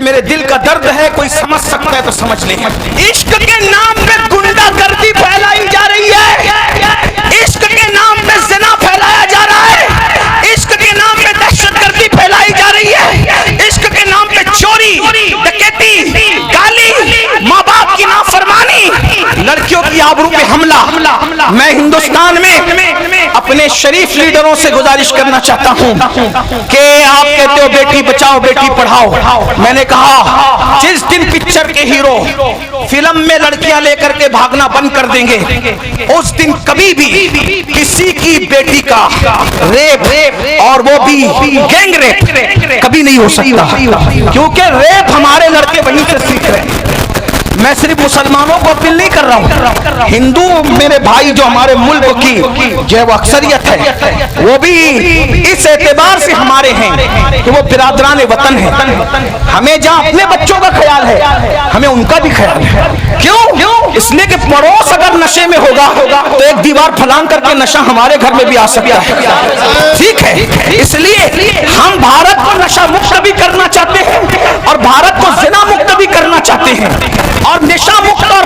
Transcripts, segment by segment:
मेरे दिल का दर्द है, कोई समझ सकता है तो समझ ले। इश्क के नाम पे गुंडागर्दी फैलाई जा रही है, इश्क के नाम पे ज़िना फैलाया जा रहा है, इश्क के नाम पे दहशतगर्दी फैलाई जा रही है, इश्क के नाम पे चोरी, डकैती, गाली, माँ बाप की नाफरमानी, लड़कियों की आबरू पे हमला। मैं हिंदुस्तान में अपने शरीफ लीडरों से गुजारिश करना चाहता हूं कि आप कहते हो बेटी बचाओ बेटी पढ़ाओ, मैंने कहा जिस दिन पिक्चर के हीरो फिल्म में लड़कियां लेकर के भागना बंद कर देंगे, उस दिन कभी भी किसी की बेटी का रेप और वो भी गैंग रेप कभी नहीं हो सकता, क्योंकि रेप हमारे लड़के वहीं से सीख रहे हैं। मैं सिर्फ मुसलमानों को अपील नहीं कर रहा हूँ, हिंदू मेरे भाई जो हमारे मुल्क की जो वो अक्सरियत है, वो भी इस एतबार से हमारे हैं कि वो बिरादरान वतन है। हमें जहाँ अपने बच्चों का ख्याल है, हमें उनका भी ख्याल है। क्यों? इसलिए कि पड़ोस अगर नशे में होगा तो एक दीवार फलांग करके नशा हमारे घर में भी आ सकता है, ठीक है। इसलिए हम भारत को नशा मुक्त भी करना चाहते हैं और भारत को ज़िना मुक्त भी करना चाहते हैं, और नशा मुक्त और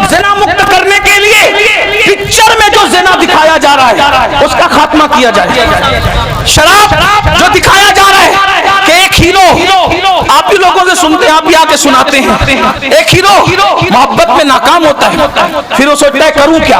ज़िना मुक्त करने के लिए पिक्चर में जो ज़िना दिखाया जा रहा है उसका खात्मा किया जाए। शराब जो दिखाया जा रहा है कि एक हीरो, आप ही लोगों से सुनते हैं, आप भी आके सुनाते हैं, एक हीरो मोहब्बत में नाकाम होता है, फिर वो सोचता है करूं क्या,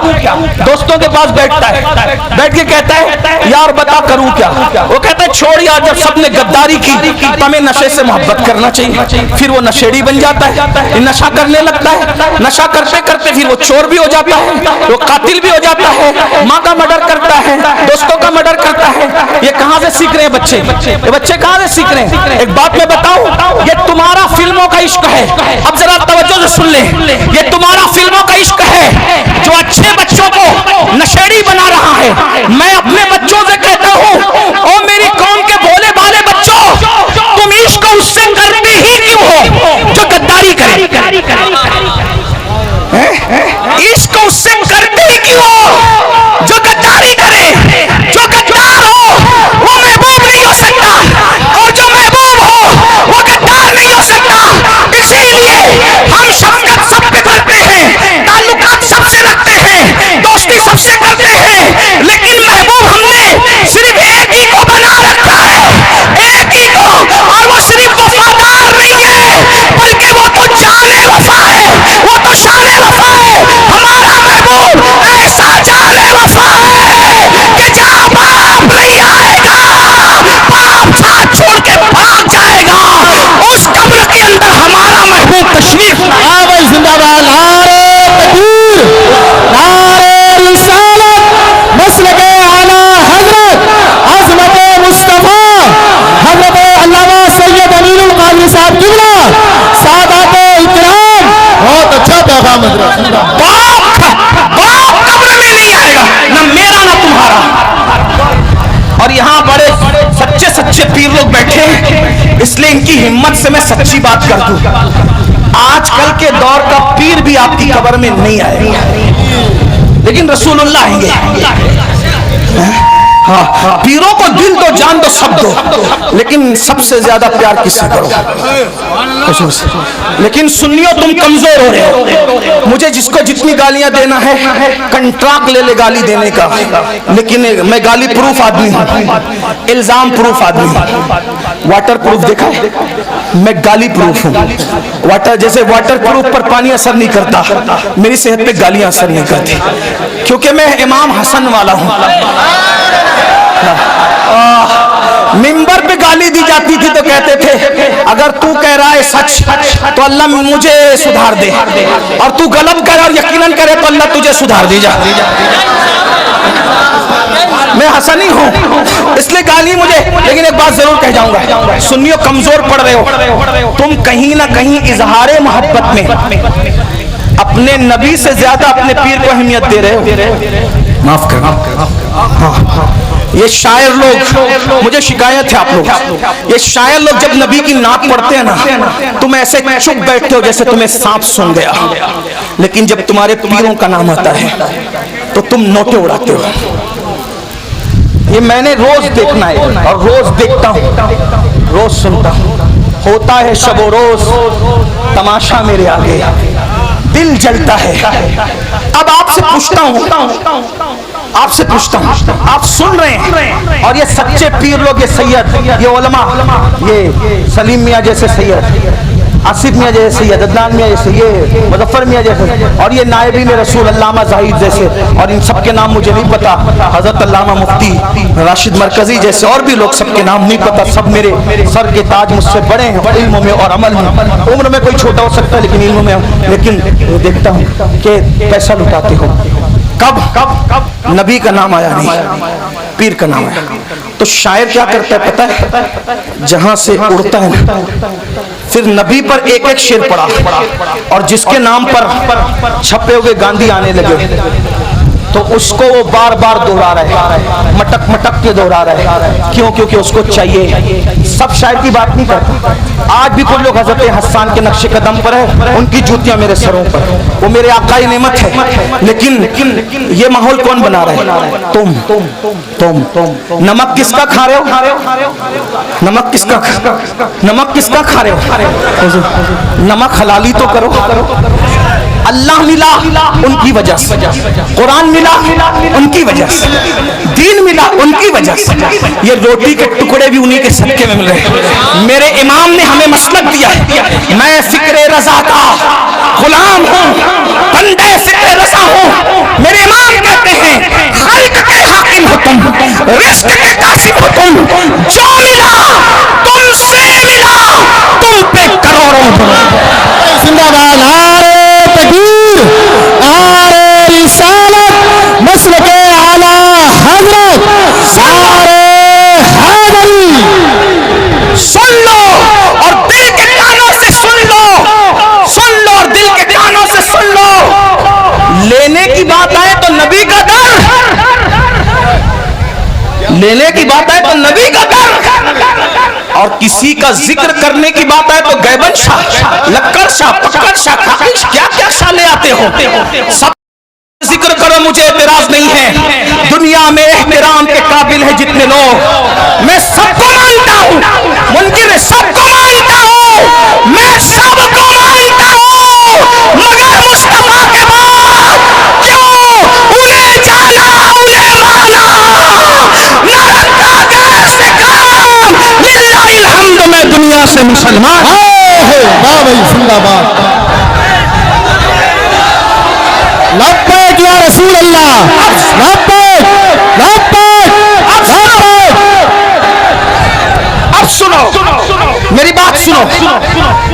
दोस्तों के पास बैठता है, बैठ के कहता है यार बता करूं क्या, वो कहता है छोड़ यार, जब सबने गद्दारी की तो हमें नशे से मोहब्बत करना चाहिए। फिर वो नशेड़ी बन जाता है, नशा करने लगता है, नशा करते करते फिर वो चोर भी हो जाता है, वो कातिल भी हो जाता है, माँ का मर्डर करता है, दोस्तों का मर्डर करता है। ये कहाँ से सीख रहे हैं बच्चे? ये बच्चे कहाँ से सीख रहे हैं? एक बात मैं बताऊं, ये तुम्हारा फिल्मों का इश्क है। अब जरा तवज्जो से सुन ले, ये तुम्हारा फिल्मों का इश्क है जो अच्छे बच्चों को नशेड़ी बना रहा है। मैं अपने बच्चों से कहता हूं, ओ मेरी कौम के भोले भाले बच्चों, तुम इश्क उससे करते ही क्यों हो जो गद्दारी करे? इश्क उससे करते ही क्यों हो जो गद्दारी करे? जो गद्दार हो वो महबूब नहीं हो सकता, और जो महबूब हो वो गद्दार नहीं हो सकता। इसीलिए हम शफकत सब पे करते हैं, ताल्लुकात सबसे रखते हैं, दोस्ती सबसे करते हैं, लेकिन महबूब हमने सिर्फ एक ही को बना रखा है, एक ही को, और वो सिर्फ वफादार नहीं है बल्कि वो तो जाने वफा है, वो तो शाने वफा है। हमारा महबूब ऐसा जाने वफा है कि जहाँ बाप नहीं आएगा, बाप साथ छोड़ के भाग जाएगा, उस कब्र के अंदर हमारा महबूब तशरीफ लाए। जिंदाबाद, नारे तकबीर, नारे रिसालत, मसलके आला हजरत अज़मत मुस्तफा हजरत अल्लामा सैयद अमीनुल कादरी साहब किबला सादात इकराम। बहुत अच्छा पैगाम हजरत। बाप कब्र में नहीं आएगा, ना मेरा ना तुम्हारा। और यहाँ बड़े सच्चे सच्चे पीर लोग बैठे हैं, इसलिए इनकी हिम्मत से मैं सच्ची बात कर दूं। आजकल के दौर का पीर भी आपकी कब्र में नहीं आएगा, लेकिन रसूलुल्लाह आएंगे। हाँ, पीरों को दिल दो, जान दो, सब दो, लेकिन सबसे ज्यादा प्यार किससे करो? लेकिन सुन्नियों तुम कमजोर हो रहे हो। मुझे जिसको जितनी गालियां देना है कंट्रैक्ट ले ले गाली देने का, लेकिन मैं गाली प्रूफ आदमी हूँ, इल्जाम प्रूफ आदमी हूँ। वाटर प्रूफ देखा है? मैं गाली प्रूफ हूँ। वाटर जैसे वाटर प्रूफ पर पानी असर नहीं करता, मेरी सेहत पे गालियां असर नहीं करती, क्योंकि मैं इमाम हसन वाला हूँ। मिंबर पे गाली दी जाती थी तो कहते थे अगर तू कह रहा है सच तो अल्लाह मुझे सुधार दे, और तू गलत करे और यकीनन करे तो अल्लाह तुझे सुधार दे। मैं हसनी हूँ इसलिए गाली मुझे, लेकिन एक बात जरूर कह जाऊंगा, सुन्नियों कमजोर पड़ रहे हो तुम, कहीं ना कहीं इजहारे मोहब्बत में अपने नबी से ज्यादा अपने पीर को अहमियत दे रहे हो। माफ कर। ये शायर लोग, मुझे शिकायत है आप लोग, ये शायर लोग जब नबी की नात पढ़ते हैं ना, तुम ऐसे चुप बैठते हो जैसे तुम्हें सांप सूंघ गया, लेकिन जब तुम्हारे पीरों का नाम आता है तो तुम नोटे उड़ाते हो। ये मैंने रोज देखना है और रोज देखता हूँ, रोज सुनता हूँ। होता है शबो रोज तमाशा मेरे आगे, दिल जलता है। अब आपसे पूछता हूं, आप सुन रहे हैं, और ये सच्चे पीर लोग, ये सैयद, ये उलमा, ये सलीम मियाँ जैसे सैयद, आसिफ मियाँ जैसे सैयद, अदनान मियाँ जैसे, ये मुजफ्फर मियाँ जैसे, और ये नायबीन रसूल अल्लामा जाहिद जैसे, और इन सब के नाम मुझे नहीं पता, हजरत अल्लामा मुफ्ती राशिद मरकजी जैसे, और भी लोग सबके नाम नहीं पता। सब मेरे सर के ताज, मुझसे बड़े हैं इल्म में और अमल में। उम्र में कोई छोटा हो सकता है लेकिन इल्म में, लेकिन देखता हूँ कि पैसा लुटाते हो। कब नबी का नाम आया नहीं, पीर का नाम आया। तो शायर क्या करता है पता है, जहां से उड़ता है ना, फिर नबी पर एक एक शेर पड़ा, और जिसके नाम पर छपे हुए गांधी आने लगे तो उसको वो बार बार दोहरा रहा है, मटक मटक के दोहरा रहा है। क्यों? क्योंकि उसको चाहिए। सब शायर की बात नहीं करता। आज भी कुछ लोग हजरत हसन के नक्शे कदम पर है, उनकी जूतियां मेरे सरों पर, वो मेरे आका की नेमत है। लेकिन ये माहौल कौन बना रहा है? तुम। नमक किसका खा रहे हो? नमक किसका खा रहे हो? नमक हलाली तो करो। अल्लाह मिला उनकी वजह से, कुरान मिला उनकी वजह से, दीन मिला उनकी वजह से, ये रोटी के टुकड़े भी उन्हीं के सदके में मिल रहे। मेरे इमाम ने हमें मसलक दिया है, मैं फिक्रे रजा का गुलाम हूँ, बंदे फिक्रे रजा हूँ। मेरे इमाम कहते हैं खल्क के हाकिम हो तुम, रिस्क के काशिफ हो तुम, जो मिला तुमसे मिला, तुम पे करोड़ों। जिंदाबाद तकबीर, आरे रिसालत, मसलके आला हजरत, सारे हैदरी। सुन लो और दिल के कानों से सुन लो, और दिल के कानों से सुन लो। लेने की बात आए तो नबी का दर, लेने की बात आए तो नबी का दर, और किसी का जिक्र करने की बात आए तो गैबन शाह, लक्कड़ शाह, पक्कड़ शाह, खाकिश, क्या क्या शाह ले आते हो। सब जिक्र करो, मुझे एतराज नहीं है। दुनिया में एहतराम के काबिल है जितने लोग, मैं सबको मानता हूँ, मुनकिर सबको मानता हूँ, मैं सबको मानता हूँ, मगर मुस्तफा के बाद क्यों उन्हें जाना, उन्हें माना, न रखा गैर से काम, लिल्लाहिल हम्द। मैं दुनिया से मुसलमान। वाह भाई, जिंदाबाद। लब्बैक या रसूल अल्लाह, लब्बैक, लब्बैक, लब्बैक। अब सुनो, मेरी बात सुनो,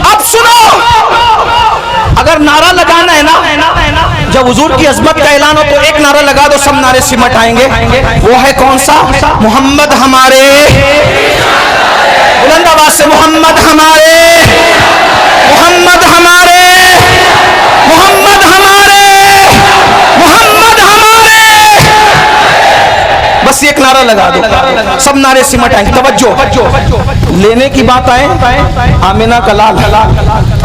अब सुनो। अगर नारा लगाना है ना, जब हुजूर की अजमत का ऐलान हो तो एक नारा लगा दो, सब नारे सिमट आएंगे। वो है कौन सा? मोहम्मद हमारे, बुलंद आवाज से मोहम्मद हमारे, मोहम्मद हमारे, मोहम्मद हमारे, मोहम्मद हमारे। बस एक नारा लगा दो, सब नारे सिमट आएंगे। तवज्जो, लेने की बात आए आमिना का लाल,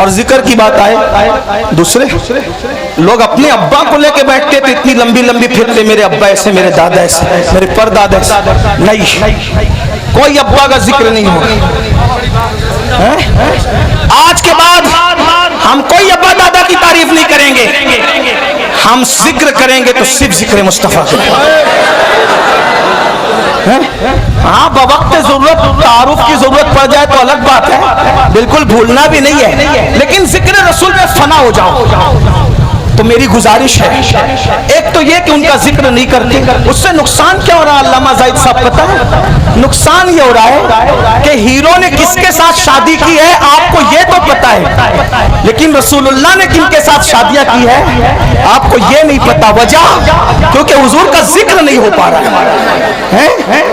और जिक्र की बात आए दूसरे लोग। अपने अब्बा को लेके बैठते तो इतनी लंबी लंबी फिरते, मेरे अब्बा ऐसे, मेरे दादा ऐसे, मेरे परदादा ऐसे। नहीं, कोई अब्बा का जिक्र नहीं होगा। आज के बाद हम कोई अब्बा दादा की तारीफ नहीं करेंगे, हम जिक्र करेंगे तो सिर्फ जिक्र मुस्तफा का। हाँ, बवक्त जरूरत तारुफ की जरूरत पड़ जाए तो अलग बात है, बिल्कुल भूलना भी नहीं है, लेकिन जिक्र रसूल में फना हो जाओ। तो मेरी गुजारिश है, एक तो ये कि उनका जिक्र नहीं करते, उससे नुकसान क्या हो रहा है अल्लामा जाहिद साहब पता है? नुकसान ये हो रहा है कि हीरो ने किसके साथ शादी की है आपको ये तो पता है, लेकिन रसूलुल्लाह ने किनके साथ शादियां की है आपको ये नहीं पता। वजह क्योंकि हुजूर का जिक्र नहीं हो पा रहा है।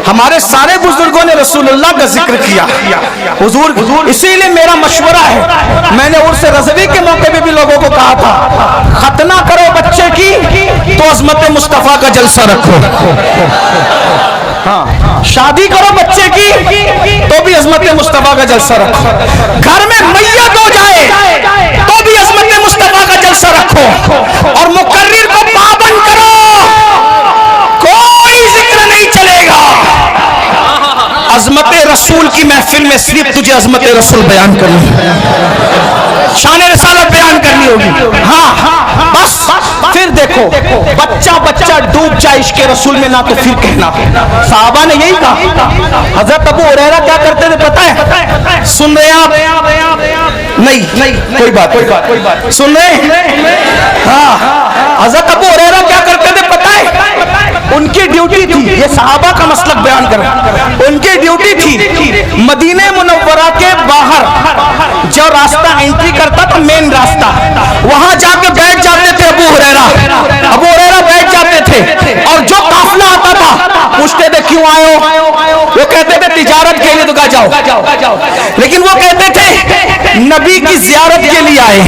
हमारे सारे बुजुर्गों ने रसूलुल्लाह का जिक्र किया, हुजूर। इसीलिए मेरा मशवरा है, मैंने उर्स रज़वी के मौके पे भी लोगों को कहा था, खतना करो बच्चे की तो अज़मत मुस्तफा का जलसा रखो। हाँ, शादी करो बच्चे की तो भी अज़मत मुस्तफा का जलसा रखो। घर में मैयत हो जाए तो भी अज़मत मुस्तफा का जलसा रखो, और मुकर्रिर को पाबंद करो, कोई जिक्र नहीं चलेगा। अज़मत रसूल की महफिल में सिर्फ कि तुझे अजमत रसूल बयान करनी, शान रसालत बयान करनी होगी। हाँ बस फिर देखो बच्चा बच्चा डूब जाए इश्क रसूल में ना तो फिर कहना। साहबा ने यही कहा। हजरत अबू हुरैरा क्या करते थे पता है? सुन रहे आप? नहीं कोई बात सुन रहे? हाँ हजरत अबू हुरैरा क्या करते थे पता है? उनकी ड्यूटी थी, ये सहाबा का मसलक बयान कर, उनकी ड्यूटी थी मदीने मुनव्वरा के बाहर जो रास्ता एंट्री करता था, मेन रास्ता, वहां जाके बैठ जाते थे अबू हुरैरा बैठ जाते थे। और जो काफिला आता था पूछते थे क्यों आए हो? वो कहते थे तिजारत के लिए। तो कहा जाओ, लेकिन वो कहते थे नबी की जियारत के लिए आए,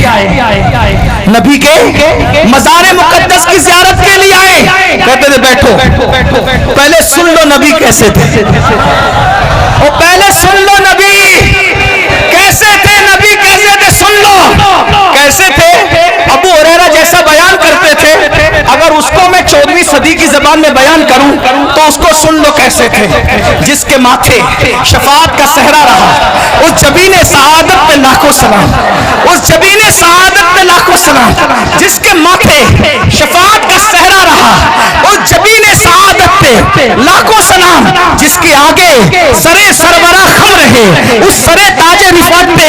नबी के मज़ार मुक़द्दस की जियारत के लिए आए। कहते थे बैठो, पहले सुन लो नबी कैसे थे, और पहले सुन लो नबी कैसे थे, नबी कैसे थे सुन लो कैसे थे। अबू हुरैरा जैसा बयान करते थे, अगर उसको मैं 14वीं सदी की जबान में बयान करूं तो उसको सुन लो कैसे थे। जिसके माथे शफाअत का सहरा रहा, उस जबीने सआदत पे लाखों सलाम, उस जबीने सआदत पे लाखों सलाम। जिसके माथे शफाअत का सहरा रहा, उस जबीने सआदत पे लाखों सलाम। जिसके आगे सरे सरवरा खम रहे, उस सरे ताजे रिफत पे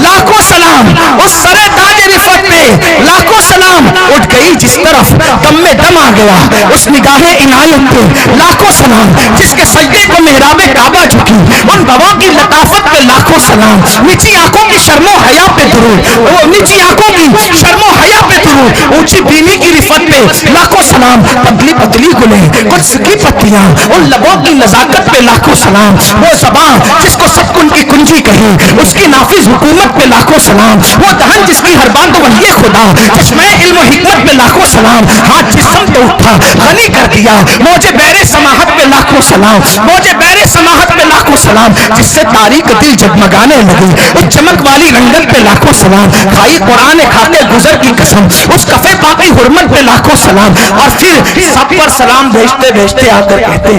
लाखों सलाम, उस सरे ताजे रिफत पे लाखों सलाम। उठ गई जिस तरफ दम में दम आ गया, उस निगाहे इनायत पे लाखों सलाम। जिसके सजदे को मेहराबे काबा झुकी, उन गवाह की लताफत पे लाखों सलाम। निची आंखों की शर्मो हया पे दुरूद, वो निची आंखों की शर्मो हया पे दुरूद। ऊंची बीनी की रिफत पे लाखों सलाम। पतली पतली गुले कुछ की पत्तियां, उन लबों की नजाकत पे लाखों सलाम। वो ज़बान जिसको सब की कुंजी कही, उसकी नाफिज हुकूमत पे लाखों सलाम। वो दहन जिसकी हर बात वही खुदा, चश्मे इल्म हिकमत पे लाखों सलाम। हाथ जिस्म तो उठा गनी कर दिया, मौजे बैरे समाहत पे लाखों सलाम, मौजे बैरे समाहत पे लाखों सलाम। जिससे तारीख दिल जगमगाने लगी, उस चमक वाली रंगत पे लाखों सलाम। खाई कुरान खाके गुजर की कसम, उस कफे पाकी हुर्मत पे लाखों सलाम। और फिर सब पर सलाम भेजते भेजते आकर कहते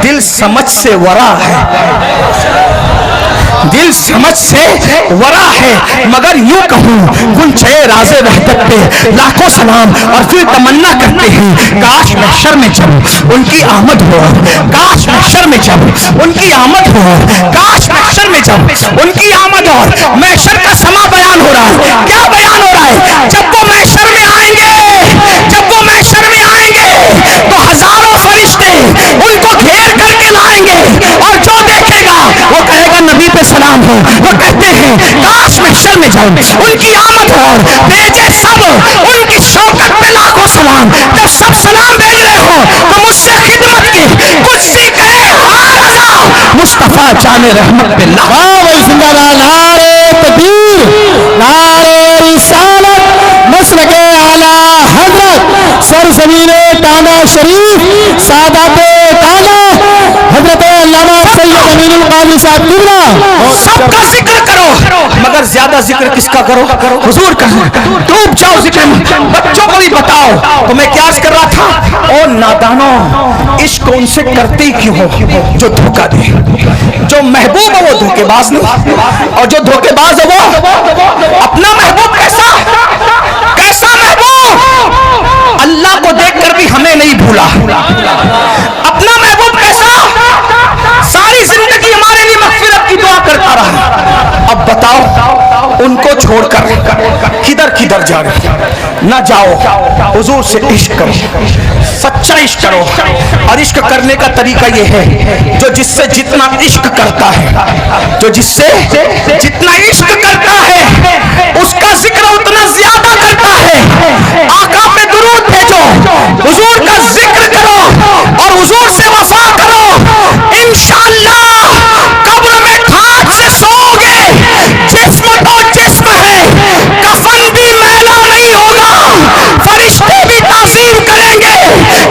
दिल समझ से वरा है, दिल समझ से वरा है, मगर यूं कहूं गुंचे राज़े वहदत पे लाखों सलाम। और फिर तमन्ना करते हैं काश महशर में जब उनकी आमद हो, काश महशर में जब उनकी आमद हो, काश महशर में जब उनकी आमद हो। महशर का समा बयान हो रहा है, क्या बयान हो रहा है? जब वो महशर में आएंगे, जब वो महशर में आएंगे तो हजारों फरिश्ते उनको घेर करके लाएंगे, और जो देखेगा वो कहेगा नबी पे सलाम हो। वो कहते हैं काश महशर में जाऊं उनकी आमद हो, भेजे सब उनकी शौकत पे लाखों सलाम। जब सब सलाम भेज रहे हो तो मुझसे खिदमत की कुछ सीखे मुस्तफा जाने रहमत पे जिंदाबाद। नारे तकबीर, नारे रिसालत, मसलके आला हजरत सरजमीने ताना शरीफ, सादाते ताना हजरत अल्लामा सैयद अमीनुल कादरी साहब किबला। सबका जिक्र करो, मगर ज्यादा जिक्र किसका करो? हुजूर का। डूब जाओ जिक्र में, बच्चों को भी बताओ। तो मैं क्या अर्ज कर रहा था? ओ नादानो, इश्क उनसे करते ही क्यों हो जो धोखा दे। जो महबूब है वो धोखेबाज नहीं, और जो धोखेबाज है वो अपना महबूब कैसा कैसा महबूब, अल्लाह को देखकर भी हमें नहीं भूला। अपना महबूब कैसा, सारी जिंदगी हमारे लिए मग़फ़िरत की दुआ करता रहा। अब बताओ उनको छोड़कर किधर किधर जा रहे? ना जाओ, हुजूर से इश्क करो, सच्चा इश्क करो। और इश्क करने का तरीका ये है, जो जिससे जितना इश्क करता है, जो जिससे जितना इश्क करता है उसका जिक्र उतना ज्यादा करता है। आका पे दुरूद भेजो, हुजूर का जिक्र करो, और हुजूर से वफा करो। इंशाअल्लाह कब्र में खाक से सोओगे, जिस्म तो जिस्म है, कफन भी मैला नहीं होगा, फरिश्ते भी ताज़ीम करेंगे।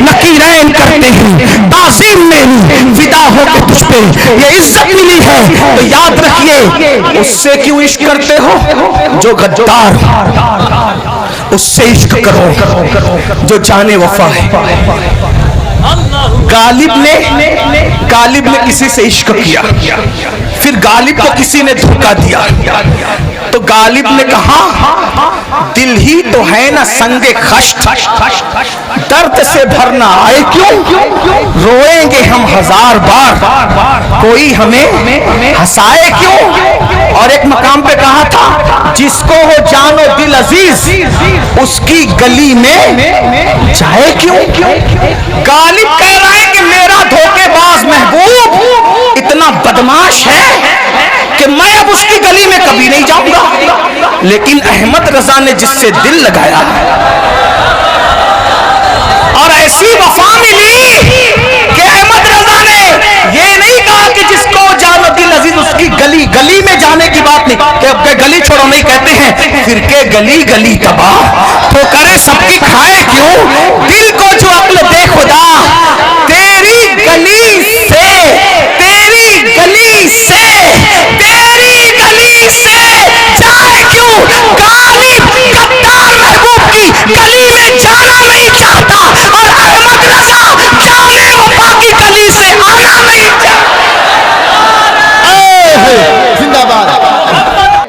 नकीरैन करते हैं ताज़ीम मेरी, विदा हो के तुझ पे ये इज्जत मिली है, तो याद रखिए उससे क्यों इश्क करते हो जो गद्दार, उससे इश्क करो जो जाने वफा है। गालिब ने किसी से इश्क किया, फिर गालिब को किसी ने धोखा दिया, तो गालिब ने कहा दिल ही तो है ना संगे खश्त, दर्द से भरना आए क्यों, रोएंगे हम 1000 बार, कोई हमें हंसाए क्यों। और एक मकाम पे कहा था जिसको हो जानो दिल अजीज उसकी गली में जाए क्यों। गालिब कह रहा है कि मेरा धोखेबाज महबूब इतना बदमाश है कि मैं अब उसकी गली में कभी नहीं जाऊंगा। लेकिन अहमद रजा ने जिससे दिल लगाया और ऐसी वफा मिली कि अहमद रजा ने ये नहीं कहा कि जिसको जानो दिल अजीज उसकी गली, गली में जाने की बात नहीं कि अब के गली छोड़ो, नहीं कहते हैं फिर के गली गली तबाह तो करे सबकी खाए क्यों। दिल को जो अक्ल दे खुदा तेरी गली से, तेरी गली से, तेरी गली से जाए क्यों। गालिब गद्दार महबूब की गली में जाना नहीं चाहता और अहमद रजा जाने वफा की गली से आना नहीं चाहता। जिंदाबाद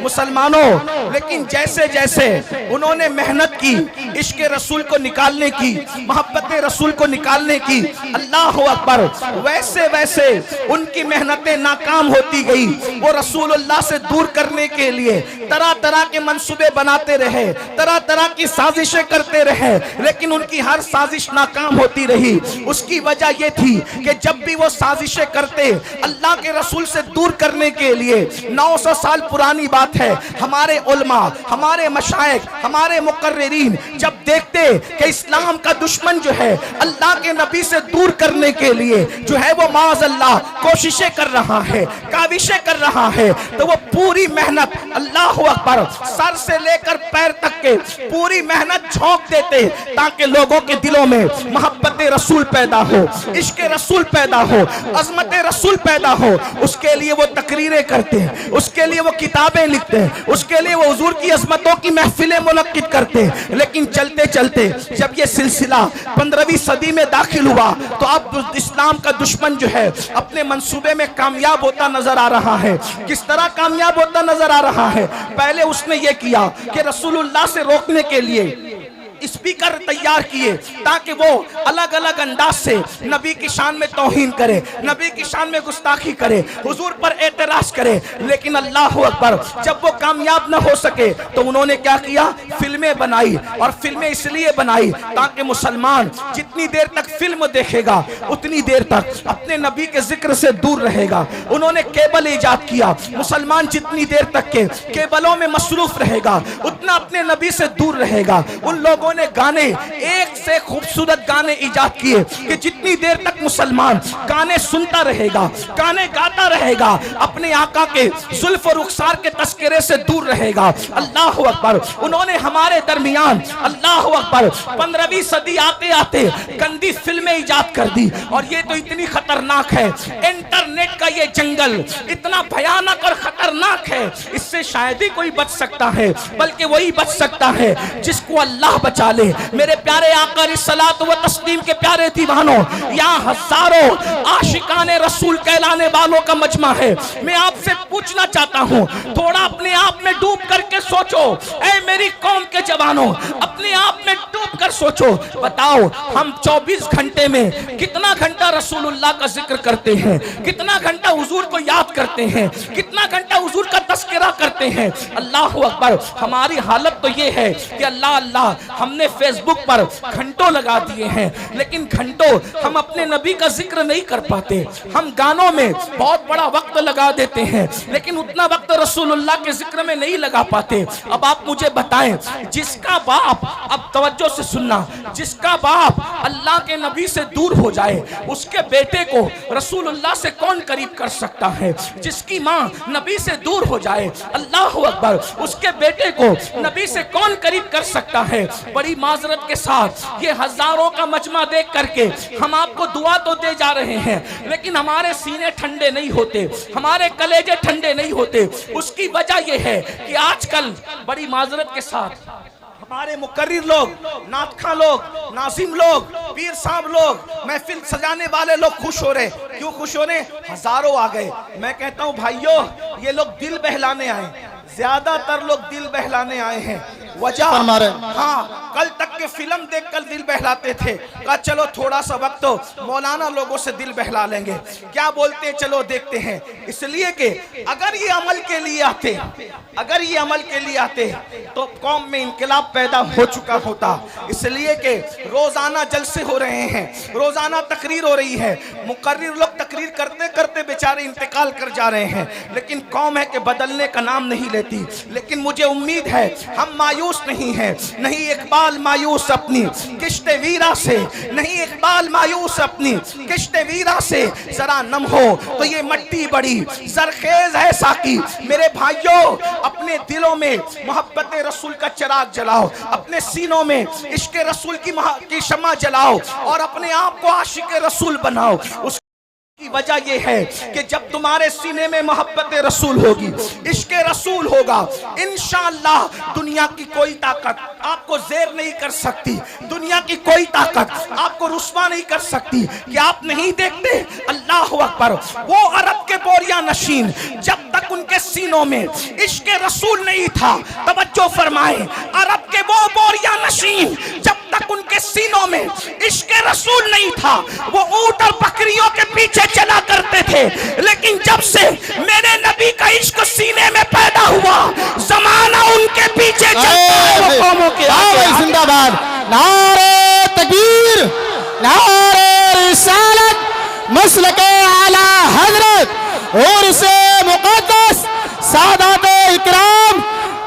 मुसलमानों, लेकिन जैसे जैसे उन्होंने मेहनत की इश्क रसूल को निकालने की, मोहब्बत रसूल को निकालने की, अल्लाह अकबर, वैसे वैसे उनकी मेहनतें नाकाम होती गई। वो रसूलुल्लाह से दूर करने के लिए तरह तरह के मंसूबे बनाते रहे, तरह तरह की साजिशें करते रहे, लेकिन उनकी हर साजिश नाकाम होती रही। उसकी वजह यह थी कि जब भी वो साजिशें करते अल्लाह के रसूल से दूर करने के लिए, 900 साल पुरानी बात है, हमारे उलमा, हमारे मशाइख, हमारे मुकर्रिरीन जब देखते कि इस्लाम का दुश्मन जो है अल्लाह के नबी से दूर करने के लिए जो है वो माज़ अल्लाह कोशिशें कर रहा है, काविशें कर रहा है, तो वो पूरी मेहनत, अल्लाह अकबर, सर से लेकर पैर तक के पूरी मेहनत झोंक देते ताकि लोगों के दिलों में मोहब्बत रसूल पैदा हो, इश्क रसूल पैदा हो, अज़मत रसूल पैदा हो। उसके लिए वो तकरीरें करते हैं, उसके लिए वो किताबें लिखते हैं, उसके लिए वो हुजूर की अज़मतों की महफिलें मुनक्किद करते हैं। लेकिन चलते चलते जब ये सिलसिला 15वीं सदी में दाखिल हुआ तो अब इस्लाम का दुश्मन जो है अपने मंसूबे में कामयाब होता नजर आ रहा है। किस तरह कामयाब होता नजर आ रहा है? पहले उसने ये किया कि रसूलुल्लाह से रोकने के लिए स्पीकर तैयार किए ताकि वो अलग अलग अंदाज से नबी की शान में तौहीन करे, नबी की शान में गुस्ताखी करे, हुजूर पर एतराज करे। लेकिन अल्लाह अकबर, जब वो कामयाब न हो सके तो उन्होंने क्या किया? फिल्में बनाई। और फिल्में इसलिए बनाई ताकि मुसलमान जितनी देर तक फिल्म देखेगा उतनी देर तक अपने नबी के जिक्र से दूर रहेगा। उन्होंने केबल ईजाद किया। मुसलमान जितनी देर तक के केबलों में मसरूफ रहेगा उतना अपने नबी से दूर रहेगा। उन लोगों ने गाने, एक से खूबसूरत गाने इजाद किए कि जितनी देर तक मुसलमान गाने सुनता रहेगा, गाने गाता रहेगा, अपने आका के जुल्फ और रुखसार के तस्करे से दूर रहेगा। अल्लाह अकबर। उन्होंने हमारे दरमियान, अल्लाह अकबर, 15वीं सदी आते आते गंदी फिल्में इजाद कर दी। और ये तो इतनी खतरनाक है, इंटरनेट का ये जंगल इतना भयानक और खतरनाक है, इससे शायद ही कोई बच सकता है, बल्कि वही बच सकता है जिसको अल्लाह बचा ले। मेरे प्यारे आका रिसलात व तस्लीम के प्यारे दीवानों, यहाँ हजारों आशिकाने रसूल कहलाने वालों का मजमा है। मैं आपसे पूछना चाहता हूँ, थोड़ा अपने आप में डूब करके सोचो। ऐ मेरी कौम के जवानों, अपने आप में डूब कर सोचो। बताओ, हम 24 घंटे में कितना घंटा रसूलुल्लाह का जिक्र करते हैं, कितना घंटा हुजूर को याद करते हैं, कितना घंटा हुजूर का तस्करा करते हैं। अल्लाह अकबर। हमारी हालत तो ये है कि अल्लाह अल्लाह हमने फेसबुक पर घंटों लगा दिए हैं, लेकिन घंटों हम अपने नबी का जिक्र नहीं कर पाते। हम गानों में बहुत बड़ा वक्त लगा देते हैं, लेकिन उतना वक्त रसूलुल्लाह के जिक्र में नहीं लगा पाते। अब आप मुझे बताएं, जिसका बाप, अब तवज्जो से सुनना, जिसका बाप अल्लाह के नबी से दूर हो जाए उसके बेटे को रसूलुल्लाह से कौन करीब कर सकता है? जिसकी माँ नबी से दूर हो जाए, अल्लाह अकबर, उसके बेटे को नबी से कौन करीब कर सकता है? बड़ी माजरत के साथ ये हजारों का मजमा देख करके हम आपको दुआ तो दे जा रहे हैं, लेकिन हमारे सीने ठंडे नहीं होते, हमारे कलेजे ठंडे नहीं होते। उसकी वजह यह है कि आजकल बड़ी माजरत के साथ हमारे मुकर्रिर लोग, नातखा लोग, नाजिम लोग पीर साहब लोग, महफिल सजाने वाले लोग खुश हो रहे। क्यों खुश हो रहे? हजारों आ गए। मैं कहता हूं भाइयों, ये लोग दिल बहलाने आए, ज्यादातर लोग दिल बहलाने आए हैं। वजह, हाँ, कल तक के फिल्म देखकर दिल बहलाते थे, कहा चलो थोड़ा सा वक्त तो मौलाना लोगों से दिल बहला लेंगे, क्या बोलते हैं चलो देखते हैं। इसलिए कि अगर ये अमल के लिए आते, अगर ये अमल के लिए आते तो कौम में इनकलाब पैदा हो चुका होता। इसलिए कि रोजाना जलसे हो रहे हैं, रोजाना तकरीर हो रही है, मुकर्रिर लोग तकरीर करते करते बेचारे इंतकाल कर जा रहे हैं, लेकिन कौम है कि बदलने का नाम नहीं लेती। लेकिन मुझे उम्मीद है हम मायूस नहीं हैं, नहीं इकबाल मायूस अपनी किश्ते वीरा से, नहीं इकबाल मायूस अपनी किश्ते वीरा से, जरा नम हो तो ये मट्टी बड़ी जरखेज है साकी। मेरे भाइयों, अपने दिलों में मोहब्बत रसूल का चिराग जलाओ, अपने सीनों में इश्क रसूल की शम्मा जलाओ और अपने आप को आशिक रसूल बनाओ। उस की वजह यह है कि जब तुम्हारे सीने में मोहब्बत रसूल होगी, इश्क रसूल होगा, इंशाअल्लाह दुनिया की कोई ताकत आपको जेर नहीं कर सकती, दुनिया की कोई ताकत आपको रुस्वा नहीं कर सकती। कि आप नहीं देखते, अल्लाह अकबर, वो अरब के बोरिया नशीन जब तक उनके सीनों में इश्क रसूल नहीं था, तवज्जो फरमाए, अरब के वो बोरिया नशीन जब तक उनके सीनों में इश्क रसूल नहीं था, वो ऊंट और बकरियों के पीछे चला करते थे। लेकिन जब से मेरे नबी का इश्क सीने में पैदा हुआ, जमाना उनके पीछे चलता है, वो कौमों के आगे। जिंदाबाद, नारे तकबीर, नारे रिसालत, मसलके आला हजरत और से मुक़द्दस सादाते इकराम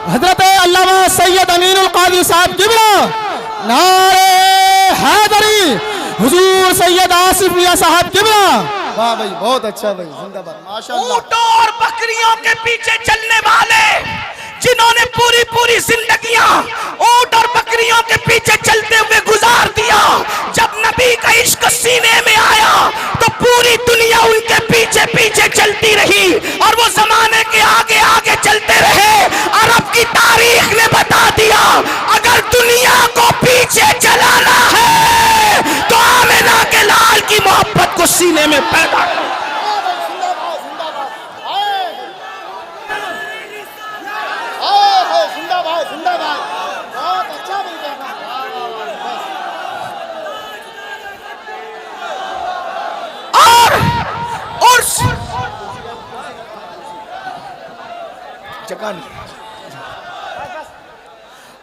हजरत अल्लामा सैयद अमीनुल कादरी साहब किबला, नारे हैदरी हुजूर सैयद आसिफ मियां साहब किबला। वाह भाई, बहुत अच्छा भाई, जिंदाबाद, माशाअल्लाह। ऊंटों और बकरियों के पीछे चलने वाले जिन्होंने पूरी पूरी जिंदगियां ऊंट और बकरियों के पीछे चलते हुए गुजार दिया, जब नबी का इश्क सीने में आया तो पूरी दुनिया उनके पीछे पीछे चलती रही और वो जमाने के आगे आगे चलते रहे। अरब की तारीख ने बता दिया, अगर दुनिया को पीछे चलाना है तो आमिना के लाल की मोहब्बत को सीने में पैदा करो।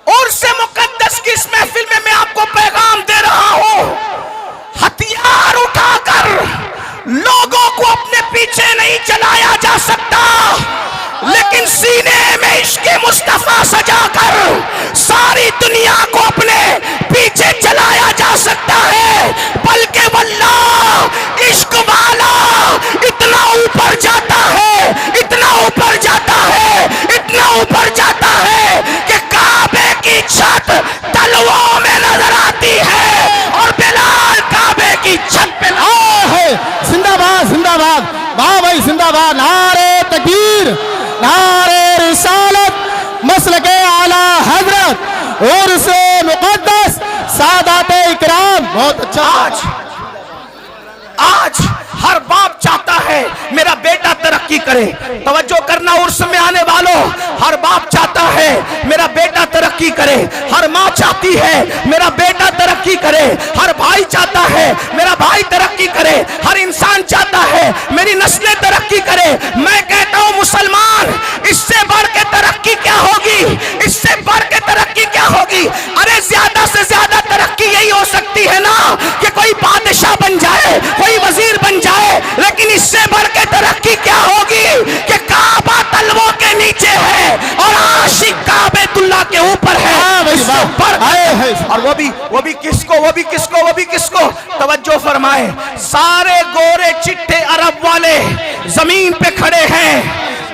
और से मुकद्दस की इस महफिल में मैं आपको पैगाम दे रहा हूं, हथियार उठाकर लोगों को अपने पीछे नहीं चलाया जा सकता, लेकिन सीने में इश्क मुस्तफा सजाकर सारी दुनिया को अपने पीछे चलाया जा सकता है। बल्कि वल्लाह इश्क वाला इतना ऊपर जाता है, इतना ऊपर जाता है, इतना ऊपर जाता है कि काबे की छत तलवों में नजर आती है और बिलाल काबे की छत पे है। जिंदाबाद, जिंदाबाद, वाह भाई, जिंदाबाद, नारे तकबीर, नारे रिसालत, मसलके आला हजरत और से मुक़द्दस सादाते इकराम। बहुत अच्छा। आज हर बाप चाहता है मेरा बेटा तरक्की करे, तवज्जो करना उर्स में आने वालों, हर बाप चाहता है मेरा बेटा तरक्की करे, हर माँ चाहती है मेरा बेटा तरक्की करे, हर भाई चाहता है मेरा भाई तरक्की करे, हर इंसान चाहता है मेरी नस्लें तरक्की करे। मैं कहता हूँ मुसलमान, इससे बढ़ के तरक्की क्या होगी, इससे बढ़ के तरक्की क्या होगी? अरे ज्यादा से ज्यादा तरक्की यही हो सकती है ना कि कोई बादशाह बन जाए, कोई वजीर बन जाए, लेकिन इससे बढ़ के तरक्की क्या होगी कि काबा तलवों के नीचे है और आशिक काबेतुल्लाह के ऊपर है। और वो भी किसको तवज्जो फरमाए, सारे गोरे चिट्टे अरब वाले जमीन पे खड़े हैं,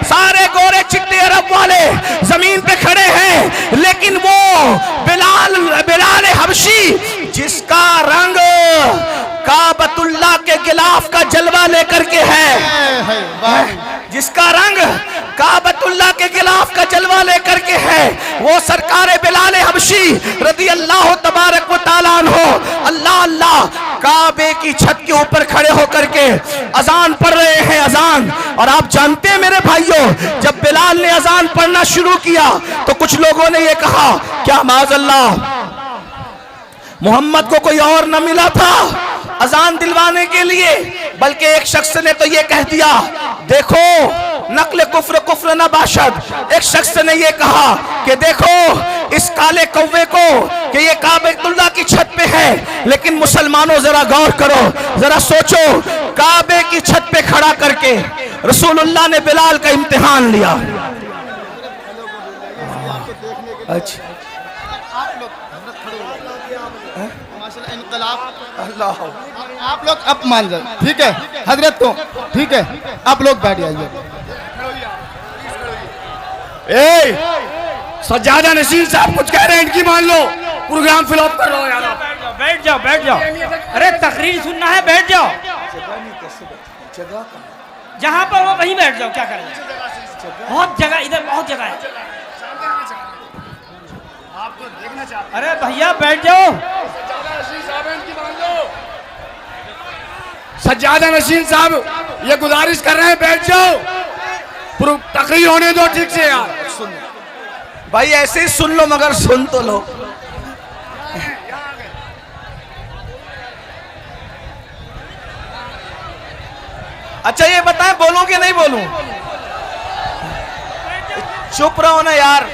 सारे गोरे चिट्टे अरब वाले जमीन पे खड़े हैं, लेकिन वो बिलाल हबशी जिसका रंग काबतुल्लाह के गिलाफ का जलवा लेकर के है, जिसका रंग काबतुल्लाह के खिलाफ का जलवा लेकर के है, वो सरकार बिलाल हबशी रदी अल्लाह तबारक व तआला अन्हु अल्लाह अल्लाह काबे की छत के ऊपर खड़े होकर के अजान पढ़ रहे हैं, अजान। और आप जानते हैं मेरे भाइयों, जब बिलाल ने अजान पढ़ना शुरू किया तो कुछ लोगों ने ये कहा, क्या माज़अल्लाह मोहम्मद को कोई और न मिला था अजान दिलवाने के लिए? बल्कि एक शख्स ने तो ये कह दिया, देखो नकल कुफ्र कुफ्र न बाशद। एक शख्स ने ये कहा कि देखो इस काले कौवे को कि ये काबतुल्लाह की छत पे है, लेकिन मुसलमानों जरा गौर करो, जरा सोचो, काबे की छत पे खड़ा करके रसूलुल्लाह ने बिलाल का इम्तिहान लिया। अच्छा अल्लाह, आप लोग अब मान जाए, ठीक है हजरत को, ठीक है आप लोग बैठ जाइए। सज्जादा नसीर साहब कुछ कह रहे हैं, इनकी मान लो, प्रोग्राम फिलअप कर लो यार। बैठ जाओ बैठ जाओ, अरे तकरीर सुनना है, बैठ जाओ। जहाँ पर वो वहीं बैठ जाओ, क्या करें, बहुत जगह, इधर बहुत जगह है। अरे भैया बैठ जाओ। सज्जादा नसीर साहब ये गुजारिश कर रहे हैं, बैठ जाओ, तकरीर होने दो ठीक से यार। भाई ऐसे ही सुन लो, मगर सुन तो लो। अच्छा ये बताएं, बोलूं कि नहीं बोलूं? चुप रहो ना यार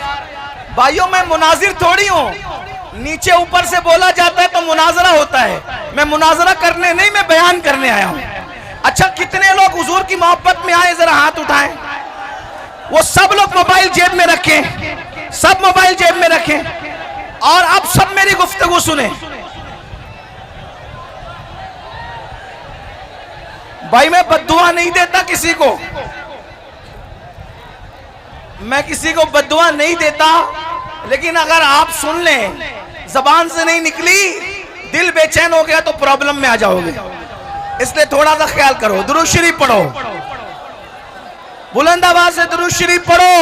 भाइयों, मैं मुनाजिर थोड़ी हूं। नीचे ऊपर से बोला जाता है तो मुनाजरा होता है, मैं मुनाजरा करने नहीं, मैं बयान करने आया हूं। अच्छा कितने लोग हुजूर की मोहब्बत में आए, जरा हाथ उठाएं। वो सब लोग मोबाइल जेब में रखें, सब मोबाइल जेब में रखें और अब सब मेरी गुफ्तगू सुने। भाई मैं बद्दुआ नहीं देता किसी को, मैं किसी को बद्दुआ नहीं देता, लेकिन अगर आप सुन लें, जबान से नहीं निकली, दिल बेचैन हो गया तो प्रॉब्लम में आ जाओगे। इसलिए थोड़ा सा ख्याल करो। दुरूद शरीफ पढ़ो, बुलंद आवाज से दुरूद शरीफ पढ़ो,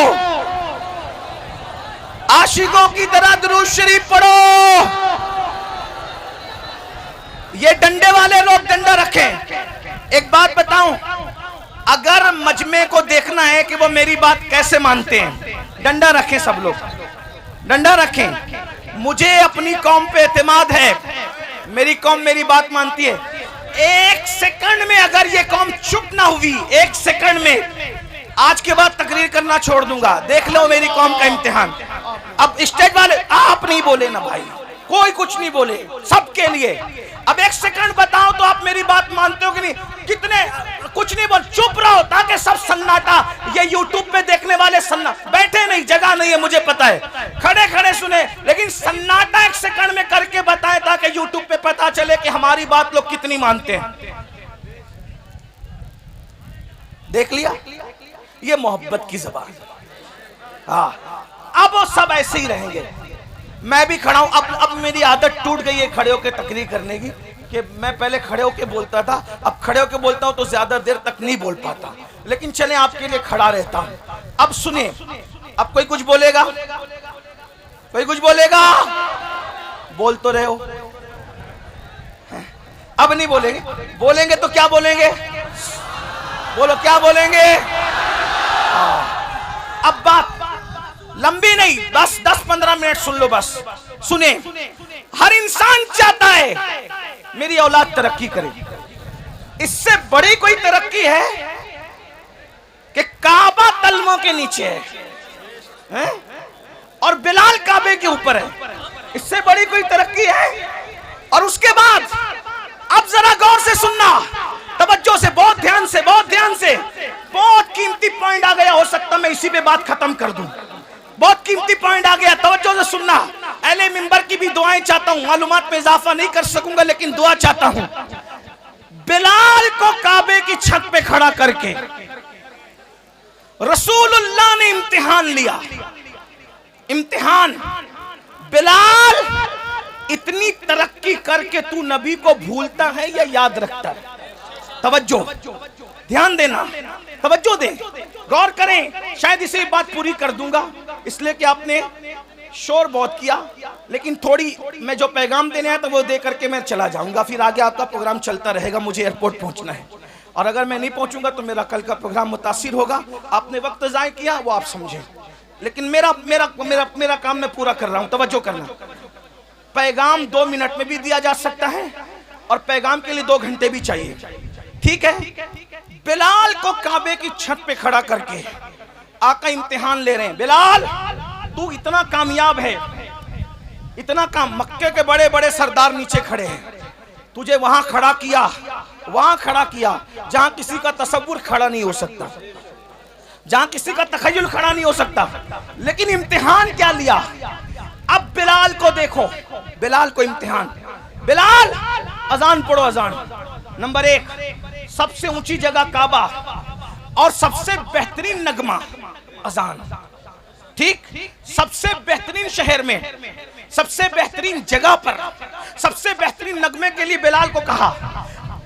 आशिकों की तरह दुरूद शरीफ पढ़ो। ये डंडे वाले लोग डंडा रखें। एक बात बताऊं, अगर मजमे को देखना है कि वो मेरी बात कैसे मानते हैं, डंडा रखें, सब लोग डंडा रखें। मुझे अपनी कौम पे एतमाद है, मेरी कौम मेरी बात मानती है। एक सेकंड में अगर ये कौम चुप ना हुई, एक सेकंड में, आज के बाद तकरीर करना छोड़ दूंगा। देख लो मेरी कौम का इम्तिहान। अब स्टेज वाले आप नहीं बोले ना भाई, कोई कुछ नहीं बोले, सबके लिए। अब एक सेकंड बताओ तो आप मेरी बात मानते हो कि नहीं? कितने कुछ नहीं बोल, चुप रहो ताकि सब सन्नाटा, ये यूट्यूब पे देखने वाले सन्ना बैठे नहीं, जगह नहीं है मुझे पता है, खड़े खड़े सुने, लेकिन सन्नाटा एक सेकंड में करके बताएं ताकि यूट्यूब पे पता चले कि हमारी बात लोग कितनी मानते हैं। देख लिया, ये मोहब्बत की जबान। हाँ, अब वो सब ऐसे ही रहेंगे। मैं भी खड़ा हूं, अब मेरी आदत टूट गई है खड़े होकर तकरीर करने की, कि मैं पहले खड़े होकर बोलता था, अब खड़े होकर बोलता हूं तो ज्यादा देर तक नहीं बोल पाता, लेकिन चले आपके लिए खड़ा रहता हूं। अब सुनिए, अब कोई कुछ बोलेगा, कोई कुछ बोलेगा, बोल तो रहे हो, अब नहीं बोलेंगे, बोलेंगे तो क्या बोलेंगे, बोलो क्या बोलेंगे। अब बात लंबी नहीं, बस 10-15 मिनट सुन लो, बस सुने। हर इंसान चाहता है मेरी औलाद तरक्की करे। इससे बड़ी कोई तरक्की है कि काबा तलमों के नीचे है और बिलाल काबे के ऊपर है, इससे बड़ी कोई तरक्की है। और उसके बाद अब जरा गौर से सुनना, तवज्जो से, बहुत ध्यान से, बहुत ध्यान से, बहुत कीमती पॉइंट आ गया, हो सकता मैं इसी पे बात खत्म कर दूं। बहुत कीमती पॉइंट आ गया, तवज्जो से सुनना। अहले मिंबर की भी दुआएं चाहता हूं, मालूमात में इजाफा नहीं कर सकूंगा लेकिन दुआ चाहता हूं। बिलाल को काबे की छत पे खड़ा करके रसूलुल्लाह ने इम्तिहान लिया। इम्तिहान, बिलाल इतनी तरक्की करके तू नबी को भूलता है या याद रखता है? तवज्जो, ध्यान देना, तवज्जो दें, गौर करें, शायद इसे बात पूरी कर दूंगा, इसलिए कि आपने शोर बहुत किया, लेकिन थोड़ी मैं जो पैगाम देने आया तो वो दे करके मैं चला जाऊंगा, फिर आगे आपका प्रोग्राम चलता रहेगा, मुझे एयरपोर्ट पहुंचना है, और अगर मैं नहीं पहुंचूंगा तो मेरा कल का प्रोग्राम मुतासिर होगा। आपने वक्त ज़ाय किया वो आप समझें, लेकिन मेरा मेरा मेरा मेरा काम मैं पूरा कर रहा हूं, तवज्जो करना। पैगाम 2 मिनट में भी दिया जा सकता है और पैगाम के लिए 2 घंटे भी चाहिए, ठीक है। बिलाल को काबे की छत पे खड़ा करके आका इम्तिहान ले रहे हैं, बिलाल तू इतना कामयाब है, इतना काम, मक्के के बड़े बड़े सरदार नीचे खड़े हैं, तुझे वहां खड़ा किया, वहां खड़ा किया जहां किसी का तसव्वुर खड़ा नहीं हो सकता, जहां किसी का तखय्युल खड़ा नहीं हो सकता, लेकिन इम्तिहान क्या लिया। अब बिलाल को देखो, बिलाल को इम्तिहान, बिलाल अजान पढ़ो, अजान नंबर 1, सबसे ऊंची जगह काबा और सबसे बेहतरीन नगमा अजान, ठीक, सबसे बेहतरीन शहर में, सबसे बेहतरीन जगह पर, सबसे बेहतरीन नगमे के लिए बिलाल को कहा।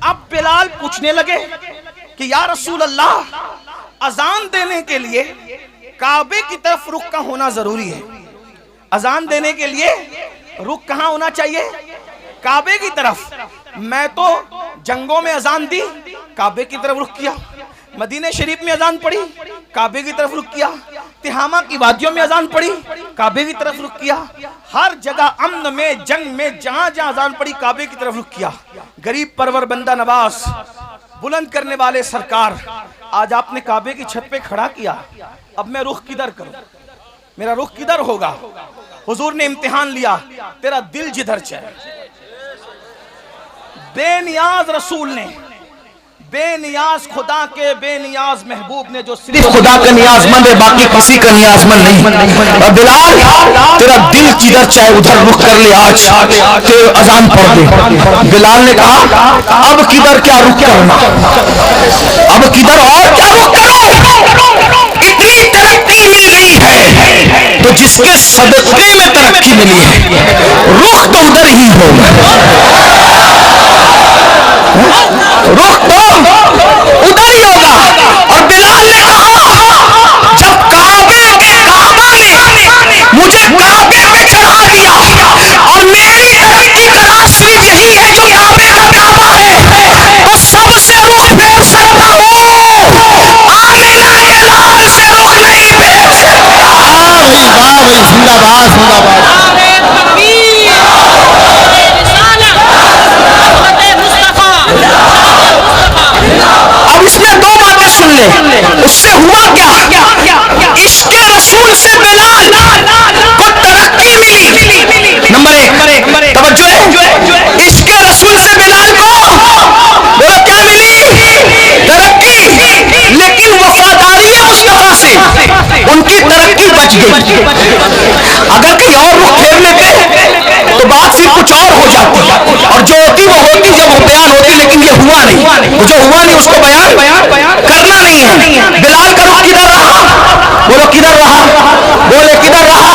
अब बिलाल पूछने लगे कि या रसूल अल्लाह, अजान देने के लिए काबे की तरफ रुख का होना जरूरी है, अजान देने के लिए रुख कहां होना चाहिए, काबे की तरफ। मैं तो जंगों में अजान दी, काबे की तरफ रुख किया, मदीने शरीफ में अजान पढ़ी, काबे की तरफ रुख किया, तिहामा की वादियों में अजान पढ़ी, काबे की तरफ रुख किया, हर जगह अमन में, जंग में, जहां जहां अजान पढ़ी काबे की तरफ रुख किया। गरीब परवर बंदा नवाज, बुलंद करने वाले सरकार, आज आपने काबे की छत पे खड़ा किया, अब मैं रुख किधर करूं, मेरा रुख किधर होगा। हुजूर ने इम्तिहान लिया, तेरा दिल जिधर चाहे। बेनियाज रसूल ने, बेनियाज खुदा के बेनियाज महबूब ने, जो सिर्फ खुदा का नियाजमंद है, बाकी किसी का नियाजमंद नहीं। और बिलाल तेरा दिल जिधर चाहे उधर रुख कर ले, आज तेरे अजान पढ़ दे। बिलाल ने कहा अब किधर क्या रुख करना, अब किधर और क्या रुख करो, इतनी तरक्की मिल गई है तो जिसके सदक़े में तरक्की मिली है रुख तो उधर ही होगा, रुख तो उधर ही होगा। और बिलाल ने कहा जब काबे के काबा ने मुझे काबे पे चढ़ा दिया और मेरी तरक्की का राज सिर्फ यही है जो काबे का काबा है, तो सबसे रुख फेर सकता हूं, आमिना के लाल से रुख नहीं फेर सकता। वाह भाई, जिंदाबाद जिंदाबाद। अब इसमें 2 बातें सुन ले, उससे हुआ क्या, इश्क़े रसूल से बिलाल को तरक्की मिली। नंबर 1 तवज्जो है, इश्क़े रसूल से बिलाल को बोलो क्या मिली, तरक्की, लेकिन वफादारी मुस्तफा से उनकी तरक्की बच गई। अगर कहीं और रुख फेर लेते तो बात फिर कुछ और हो जाती, और जो होती वो होती जब वो बयान होती, लेकिन ये हुआ नहीं, जो हुआ नहीं उसको बयान करना नहीं है। बिलाल का रुख किधर रहा, बोलो किधर रहा, बोले किधर रहा।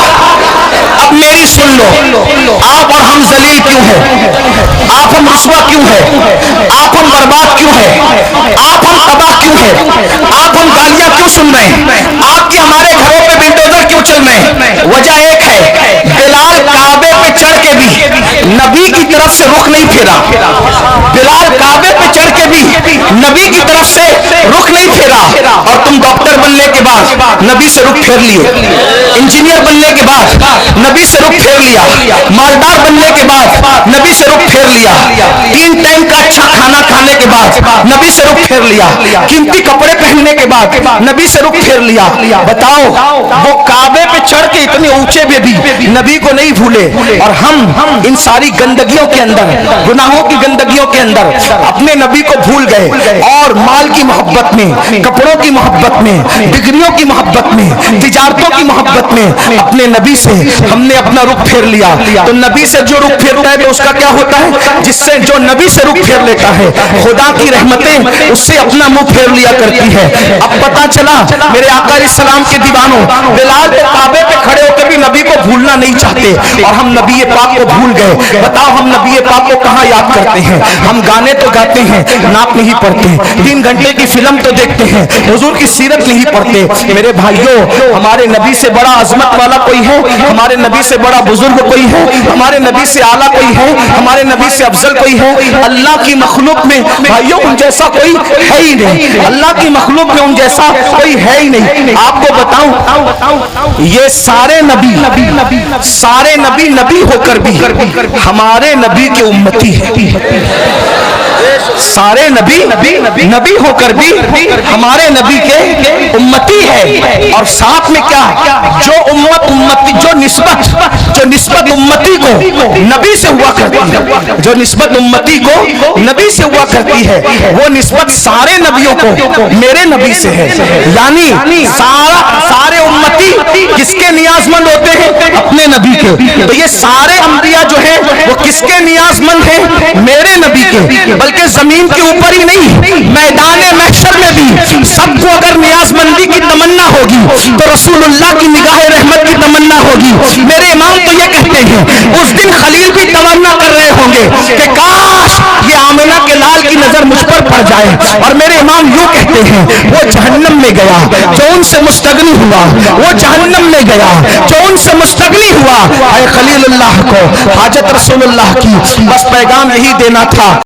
अब मेरी सुन लो, आप और हम जलील क्यों हैं, आप हम रुस्वा क्यों हैं, आप हम बर्बाद क्यों हैं, आप हम तबाह क्यों हैं, आप हम गालियां क्यों सुन रहे हैं, आपके हमारे घरों पे बिल्डोजर क्यों चल रहे हैं। वजह एक है, बिलाल काबे पे चढ़ के भी नबी की तरफ से रुख नहीं फेरा, बिलाल काबे पे चढ़ के भी नबी की तरफ से रुख नहीं फेरा। और तुम डॉक्टर बनने के बाद नबी से रुख फेर लिए, इंजीनियर बनने के बाद नबी से रुख फेर लिया, मालदार बनने के बाद नबी से रुख फेर लिया, 3 टाइम का अच्छा खाना खाने के बाद नबी से रुख फेर लिया, कीमती कपड़े पहनने के बाद नबी से रुख फेर लिया। बताओ वो काबे पे चढ़ के इतने ऊंचे पे भी नबी को नहीं भूले, और हम इन सारी गंदगियों के अंदर, गुनाहों की गंदगियों के अंदर अपने नबी को भूल गए, और माल की मोहब्बत में, कपड़ों की मोहब्बत में, डिग्रियों की मोहब्बत में, तिजारतों की मोहब्बत में अपने नबी से हमने अपना रुख फेर लिया। तो नबी से जो रुख फेरता है तो उसका क्या होता है, जिससे जो नबी से रुख फेर लेता है खुदा की रहमतें उससे अपना मुंह फेर लिया करती है। अब पता चला मेरे आका इस्लाम के दीवानों, बिलाल तो काबे पे खड़े होकर भी नबी को भूलना नहीं चाहते, और हम नबी पाक को भूल गए। बताओ हम नबी पाक को कहाँ याद करते हैं। हम गाने तो गाते हैं, नाप नहीं पढ़ते, 3 घंटे की फिल्म तो देखते हैं, हुजूर की सीरत नहीं पढ़ते। मेरे भाइयों, हमारे नबी से बड़ा अजमत वाला कोई है? हमारे नबी से बड़ा बुजुर्ग कोई है? हमारे नबी से आला कोई है? हमारे नबी से अफजल कोई है? अल्लाह की मखलूक में भाइयों उन जैसा कोई है ही नहीं। अल्लाह की मखलूक में उन जैसा कोई है ही नहीं। आपको बताऊं, ये सारे नबी नबी होकर भी हमारे नबी के उम्मती है। सारे नबी होकर भी हमारे नबी के उम्मती है। और साथ में क्या, जो निस्बत उम्मती को नबी से हुआ करती है, जो निस्बत उम्मती को नबी से हुआ करती है, वो निस्बत सारे नबियों को मेरे नबी से है। यानी सारे उम्मती किसके नियाजमंद होते हैं? अपने नबी के। तो ये सारे अंबिया जो है वो किसके नियाजमंद हैं? मेरे नबी के। बल्कि जमीन के ऊपर ही नहीं, मैदान महशर में भी सबको अगर नियाजमंदी की तमन्ना होगी तो रसूलुल्लाह की निगाह रहमत की तमन्ना होगी। मेरे इमाम तो ये कहते हैं, उस दिन खलील भी तमन्ना कर रहे होंगे कि काश ये आमिना के लाल की नजर मुझ पर पड़ जाए। और मेरे इमाम यूं कहते हैं, वो जहन्नम में गया जो उनसे मुस्तगनी हुआ, वो जहन्नम में गया जो उनसे मुस्तगनी हुआ। ऐ खलीलुल्लाह को हाजत रसूलुल्लाह की, बस पैगाम यही देना था।